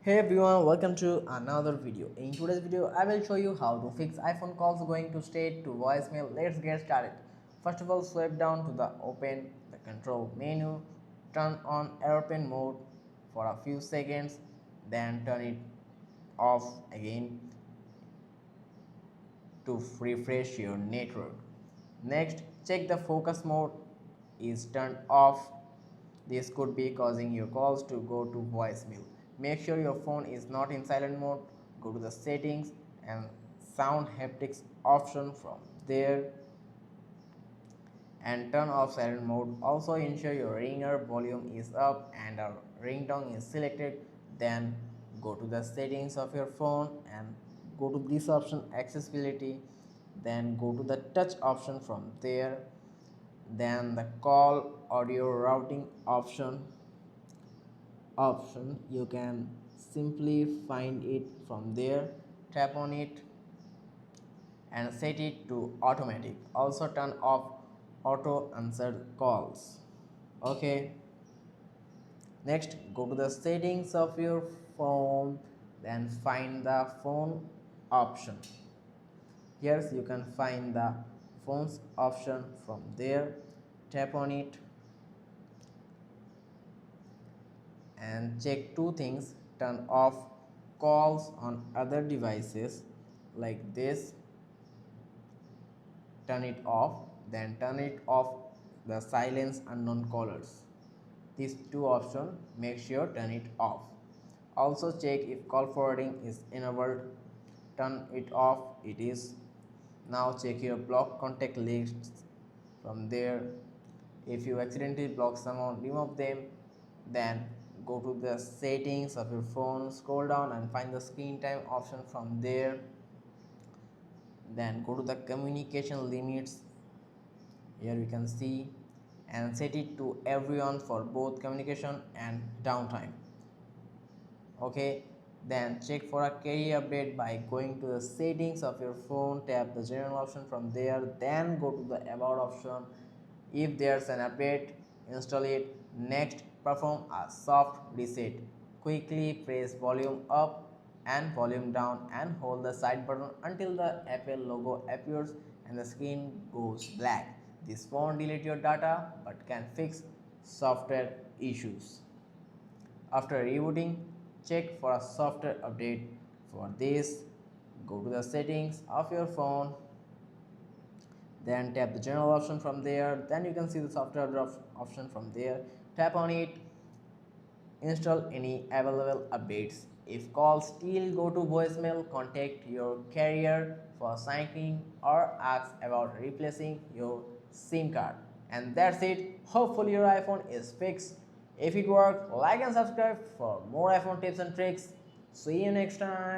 Hey everyone, welcome to another video. In today's video, I will show you how to fix iPhone calls going to straight to voicemail. Let's get started. First of all, swipe down to the open the control menu, turn on airplane mode for a few seconds, then turn it off again to refresh your network. Next, check the focus mode is turned off. This could be causing your calls to go to voicemail. Make sure your phone is not in silent mode. Go to the settings and sound haptics option from there and turn off silent mode. Also ensure your ringer volume is up and a ringtone is selected. Then go to the settings of your phone and go to this option accessibility. Then go to the touch option from there. Then the call audio routing option you can simply find it from there. Tap on it and set it to automatic. Also turn off auto answered calls. Okay, next go to the settings of your phone, then find the phone option. Here you can find the phones option from there. Tap on it and check two things. Turn off calls on other devices like this, turn it off, then turn it off the silence unknown callers. These two options, make sure turn it off. Also check if call forwarding is enabled, turn it off, it is. Now check your block contact lists from there. If you accidentally block someone, remove them. Then go to the settings of your phone, scroll down and find the screen time option from there. Then go to the communication limits. Here we can see and set it to everyone for both communication and downtime. Okay, then check for a carrier update by going to the settings of your phone, tap the general option from there, then go to the about option. If there's an update, install it. Next, perform a soft reset. Quickly press volume up and volume down and hold the side button until the Apple logo appears and the screen goes black. This won't delete your data but can fix software issues. After rebooting, check for a software update. For this, go to the settings of your phone, then tap the general option from there. Then you can see the software option from there. Tap on it, install any available updates. If calls still go to voicemail, contact your carrier for signing or ask about replacing your SIM card. And that's it. Hopefully your iPhone is fixed. If it worked, like and subscribe for more iPhone tips and tricks. See you next time.